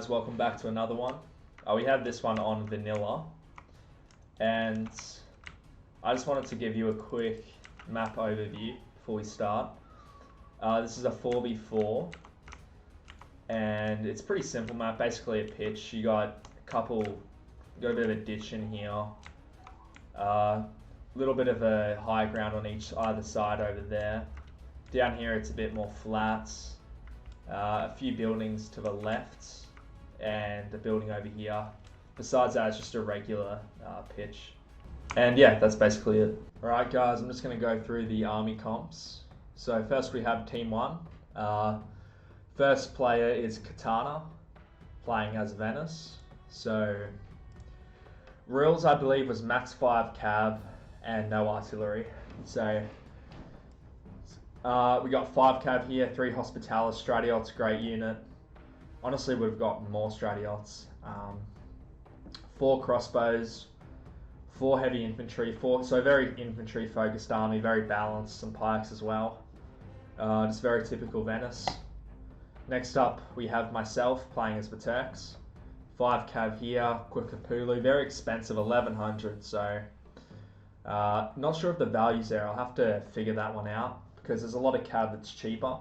guys, welcome back to another one. We have this one on vanilla, and I just wanted to give you a quick map overview before we start. This is a 4v4, and it's a pretty simple map, basically a pitch. You got a bit of a ditch in here, little bit of a high ground on either side over there. Down here it's a bit more flat, a few buildings to the left, and a building over here. Besides that, it's just a regular pitch. And yeah, that's basically it. Alright guys, I'm just going to go through the army comps. So first we have Team 1. First player is Katana, playing as Venice. So rules, I believe, was max 5 cav and no artillery. So we got 5 cav here, 3 hospitalis, Stratiots, great unit. Honestly, we've got more Stratiots. 4 crossbows, 4 heavy infantry, so very infantry focused army, very balanced, some pikes as well. Just very typical Venice. Next up, we have myself playing as the Turks. 5 cav here, Quickapulu, very expensive, 1100, so not sure if the value's there. I'll have to figure that one out because there's a lot of cav that's cheaper,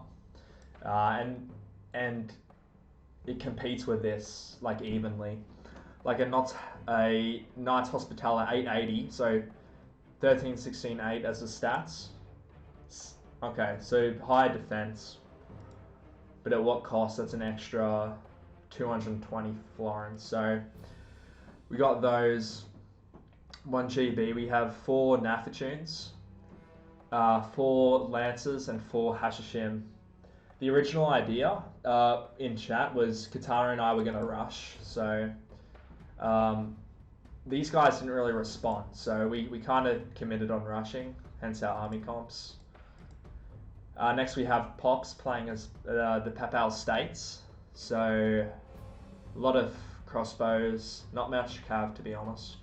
and it competes with this like evenly. Like a Knights Hospital at 880, so 13, 16, 8 as the stats. Okay, so higher defense, but at what cost? That's an extra 220 florins. So we got those. 1 GB. We have 4 Nafatunes, 4 Lancers, and 4 Hashishim. The original idea in chat was Katana and I were going to rush, so these guys didn't really respond, so we kind of committed on rushing, hence our army comps. Next we have Pops playing as the Papal States, so a lot of crossbows, not much cav to be honest.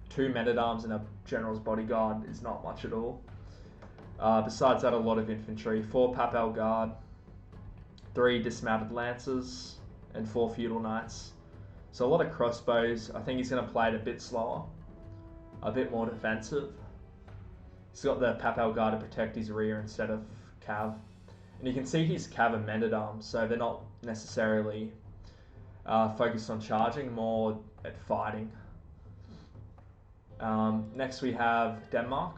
2 men-at-arms and a general's bodyguard is not much at all. Besides that, a lot of infantry, 4 Papal guard, 3 dismounted lancers, and 4 feudal knights. So a lot of crossbows. I think he's going to play it a bit slower, a bit more defensive. He's got the Papal guard to protect his rear instead of cav. And you can see his cav and men-at-arms, so they're not necessarily focused on charging, more at fighting. Next we have Denmark,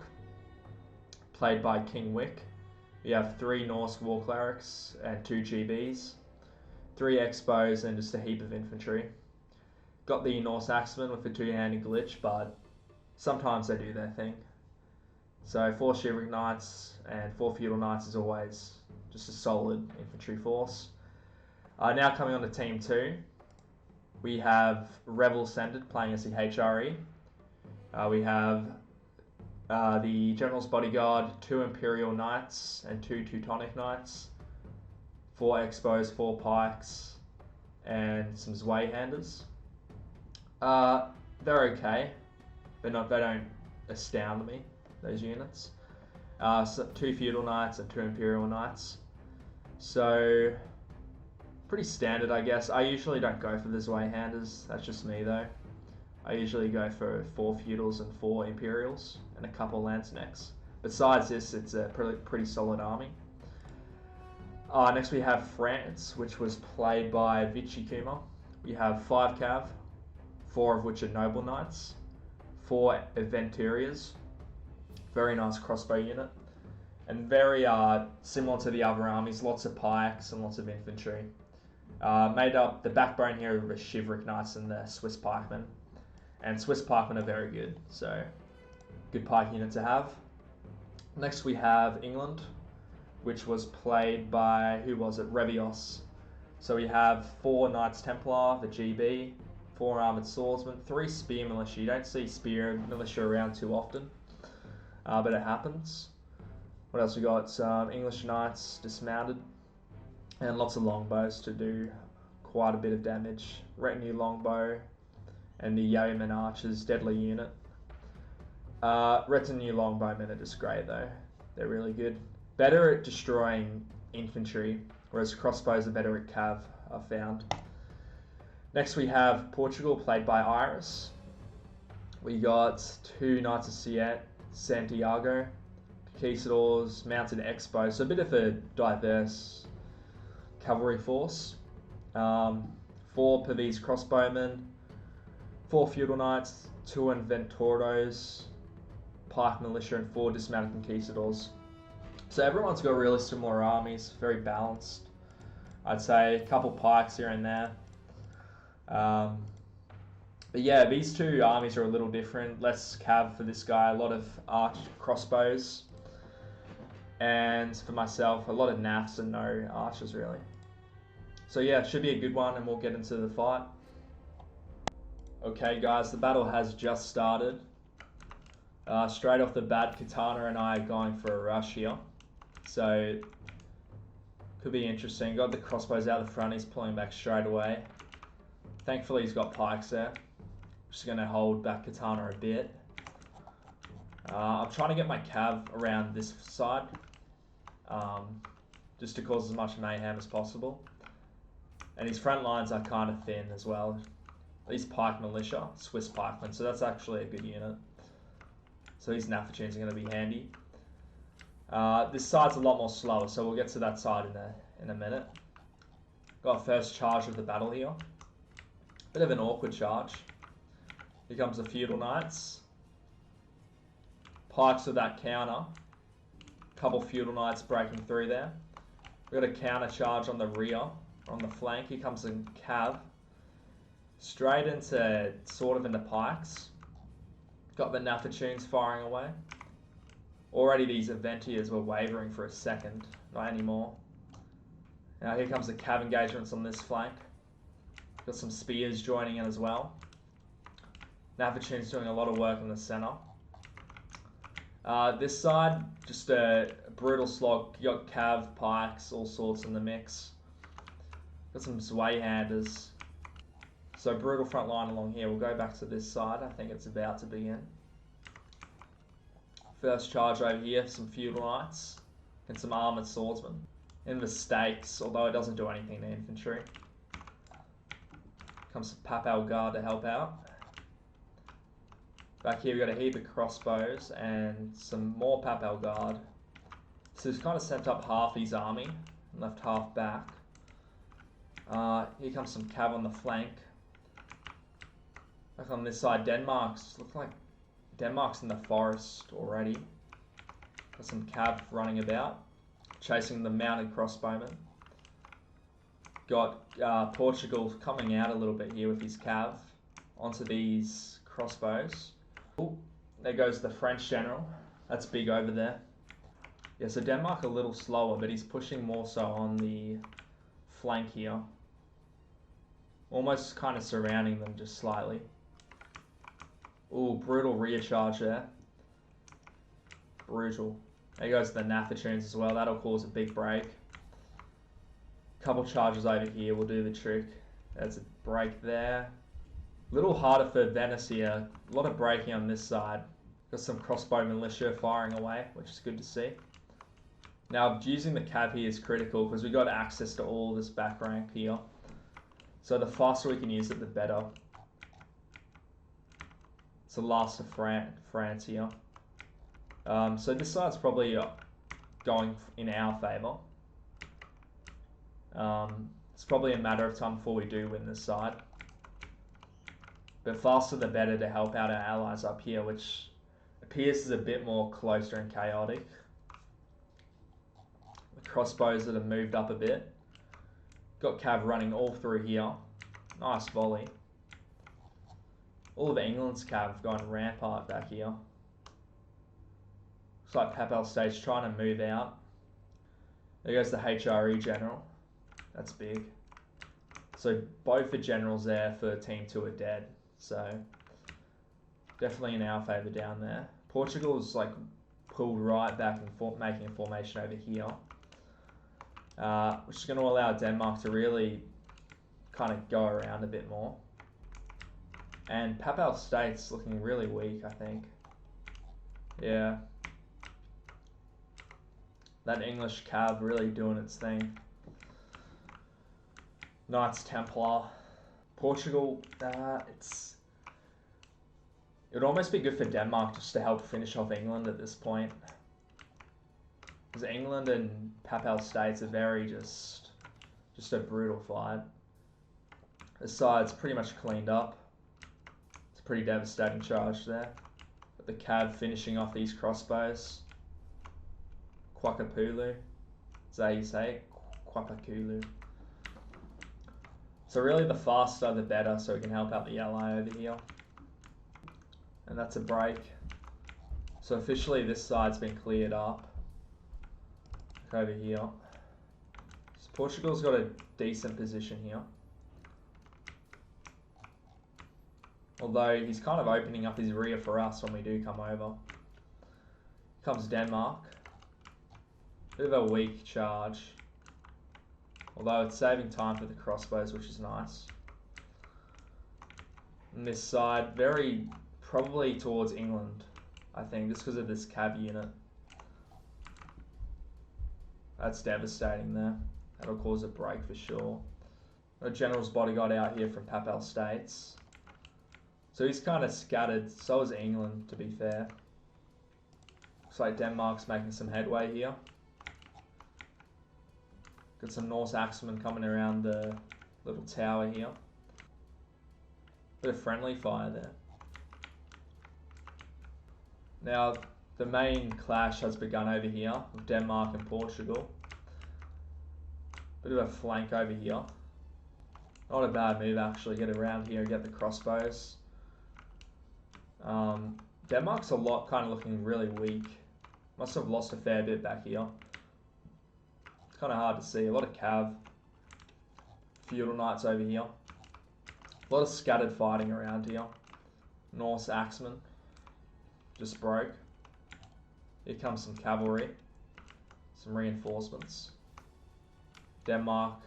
played by KingWick. We have 3 Norse war clerics and 2 GBs, 3 expos, and just a heap of infantry. Got the Norse axemen with the 2-handed glitch, but sometimes they do their thing. So 4 chivalric knights and 4 feudal knights is always just a solid infantry force. Now coming on to Team 2, we have Revelsended playing as the HRE. We have the General's Bodyguard, 2 Imperial Knights and 2 Teutonic Knights, 4 Expos, 4 Pikes, and some Zweihanders. They're okay, but they don't astound me, those units. So 2 Feudal Knights and 2 Imperial Knights. So, pretty standard, I guess. I usually don't go for the Zweihanders, that's just me though. I usually go for 4 feudals and 4 imperials and a couple lanzknechts. Besides this, it's a pretty solid army. Next we have France, which was played by Vichi. We have 5 cav, 4 of which are noble knights, 4 Aventuriers, very nice crossbow unit, and very similar to the other armies, lots of pikes and lots of infantry. Made up, the backbone here of the chivalric knights and the Swiss pikemen. And Swiss pikemen are very good, so good pike unit to have. Next we have England, which was played by, who was it? Revios. So we have 4 Knights Templar, the GB, 4 Armoured Swordsmen, 3 Spear Militia. You don't see Spear Militia around too often, but it happens. What else we got? Some English Knights dismounted, and lots of longbows to do quite a bit of damage. Retinue longbow, and the Yeoman Archers, deadly unit. Retinue longbowmen are just great though. They're really good. Better at destroying infantry, whereas crossbows are better at cav, I've found. Next we have Portugal, played by Iris. We got 2 Knights of Santiago, Conquistadors, Mounted Expo, so a bit of a diverse cavalry force. 4 Pavese crossbowmen, 4 feudal knights, 2 Inventoros, pike militia, and 4 dismounted conquistadors. So everyone's got really similar armies, very balanced. I'd say a couple pikes here and there. But yeah, these 2 armies are a little different. Less cav for this guy, a lot of arched crossbows. And for myself, a lot of nafs and no archers really. So yeah, it should be a good one, and we'll get into the fight. Okay guys, the battle has just started. Straight off the bat, Katana and I are going for a rush here. So, could be interesting. Got the crossbows out the front, he's pulling back straight away. Thankfully he's got pikes there. Just going to hold back Katana a bit. I'm trying to get my cav around this side. Just to cause as much mayhem as possible. And his front lines are kind of thin as well. These pike militia, Swiss pikemen, so that's actually a good unit. So these Nafatunes are going to be handy. This side's a lot more slower, so we'll get to that side in a minute. Got first charge of the battle here. Bit of an awkward charge. Here comes the feudal knights. Pikes with that counter. Couple feudal knights breaking through there. We've got a counter charge on the rear, on the flank. Here comes a cav. Straight into, sort of into pikes. Got the Nafatunes firing away. Already these Aventiers were wavering for a second. Not anymore. Now here comes the cav engagements on this flank. Got some spears joining in as well. Nafatunes doing a lot of work in the center. This side, just a brutal slog. You got cav, pikes, all sorts in the mix. Got some Zweihanders. So brutal front line along here. We'll go back to this side. I think it's about to begin. First charge over here, some feudal knights and some armoured swordsmen. In the stakes, although it doesn't do anything to infantry. Comes the Papal guard to help out. Back here we've got a heap of crossbows and some more Papal guard. So he's kind of sent up half his army and left half back. Here comes some cav on the flank. Back on this side, looks like Denmark's in the forest already. Got some cav running about, chasing the mounted crossbowmen. Got Portugal coming out a little bit here with his cav onto these crossbows. Ooh, there goes the French general. That's big over there. Yeah, so Denmark a little slower, but he's pushing more so on the flank here. Almost kind of surrounding them just slightly. Ooh, brutal rear charge there. Brutal. There goes the Nafatunes as well. That'll cause a big break. Couple charges over here will do the trick. There's a break there. A little harder for Venice here. A lot of breaking on this side. Got some crossbow militia firing away, which is good to see. Now, using the cav here is critical because we've got access to all this back rank here. So the faster we can use it, the better. It's the last of France here. So this side's probably going in our favour. It's probably a matter of time before we do win this side. But faster the better to help out our allies up here, which appears is a bit more closer and chaotic. The crossbows that have moved up a bit. Got cav running all through here. Nice volley. All of England's cav going rampart back here. Looks like Papal stage trying to move out. There goes the HRE general. That's big. So both the generals there for team 2 are dead. So definitely in our favour down there. Portugal's like pulled right back and making a formation over here. Which is going to allow Denmark to really kind of go around a bit more. And Papal State's looking really weak, I think. Yeah. That English cav really doing its thing. Knights Templar. Portugal, it would almost be good for Denmark just to help finish off England at this point. Because England and Papal States are very just a brutal fight. This side's pretty much cleaned up. It's a pretty devastating charge there. But the Cav finishing off these crossbows. Kwakapulu. Is that how you say it? Kwapakulu. So really the faster the better, so we can help out the ally over here. And that's a break. So officially this side's been cleared up. Look over here. So Portugal's got a decent position here. Although he's kind of opening up his rear for us when we do come over. Comes Denmark. Bit of a weak charge. Although it's saving time for the crossbows, which is nice. And this side, very probably towards England, I think, just because of this Cav unit. That's devastating there. That'll cause a break for sure. A general's bodyguard out here from Papal States. So he's kind of scattered. So is England, to be fair. Looks like Denmark's making some headway here. Got some Norse axemen coming around the little tower here. Bit of friendly fire there. Now, the main clash has begun over here with Denmark and Portugal. Bit of a flank over here. Not a bad move actually, get around here and get the crossbows. Denmark's kind of looking really weak. Must have lost a fair bit back here. It's kind of hard to see, a lot of Cav. Feudal Knights over here. A lot of scattered fighting around here. Norse axemen. Just broke. Here comes some cavalry. Some reinforcements. Denmark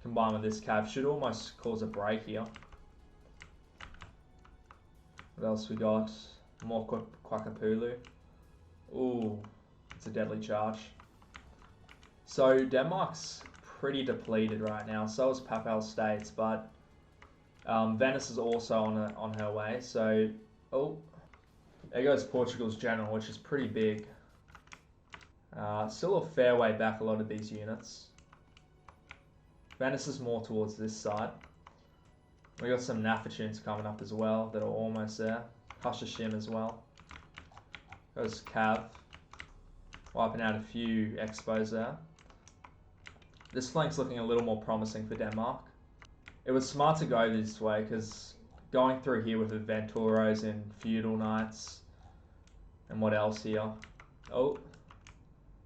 combined with this Cav should almost cause a break here. What else we got? More Kwakapulu. Ooh, it's a deadly charge. So Denmark's pretty depleted right now. So is Papal States, but Venice is also on her way. So, oh, there goes Portugal's general, which is pretty big. Still a fair way back, a lot of these units. Venice is more towards this side. We got some Nafatunes coming up as well that are almost there. Hushashim as well. Goes Cav. Wiping out a few expos there. This flank's looking a little more promising for Denmark. It was smart to go this way because going through here with Aventuros and Feudal Knights and what else here? Oh,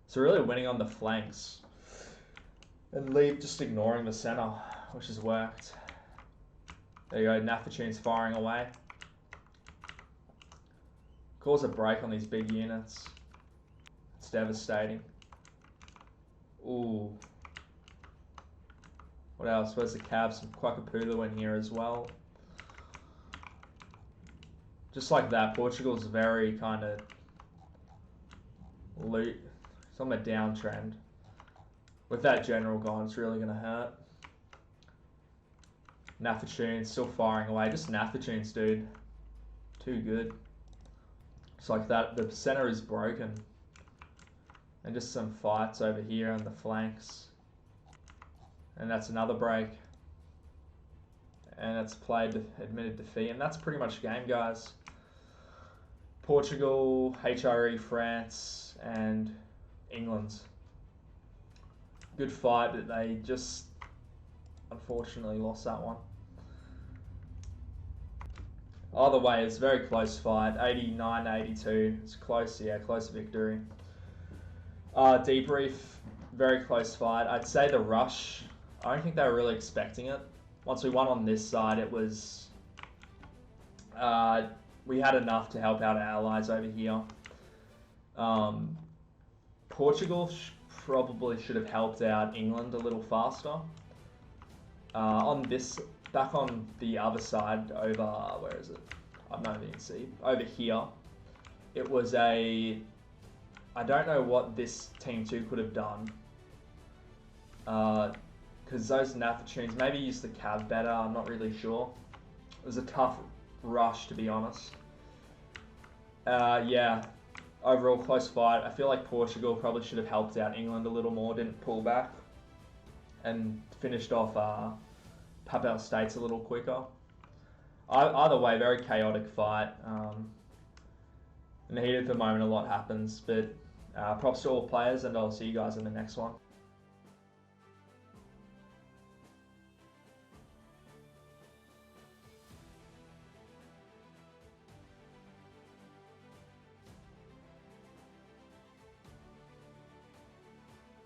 so really winning on the flanks and leave just ignoring the center, which has worked. There you go, Nafatune's firing away. Cause a break on these big units. It's devastating. Ooh. What else? Where's the Cav? Some Kwakapulu in here as well. Just like that, Portugal's very kind of loot. It's on the downtrend. With that general gone, it's really going to hurt. Nafatunes still firing away. Just Nafatunes, dude. Too good. It's like that. The center is broken. And just some fights over here on the flanks. And that's another break. And that's played admitted defeat. And that's pretty much game, guys. Portugal, HRE, France, and England. Good fight, but they just unfortunately lost that one. Either way, it's a very close fight. 89-82. It's close, yeah, close victory. Debrief, very close fight. I'd say the rush, I don't think they were really expecting it. Once we won on this side, it was... we had enough to help out our allies over here. Portugal probably should have helped out England a little faster. Back on the other side, over, where is it? I don't even see. Over here, it was I don't know what this Team 2 could have done. because those Nathatunes maybe used the cav better. I'm not really sure. It was a tough rush, to be honest. Yeah, overall close fight. I feel like Portugal probably should have helped out England a little more, didn't pull back, and finished off Papal States a little quicker. Either way, very chaotic fight. In the heat of the moment, a lot happens, but props to all players, and I'll see you guys in the next one.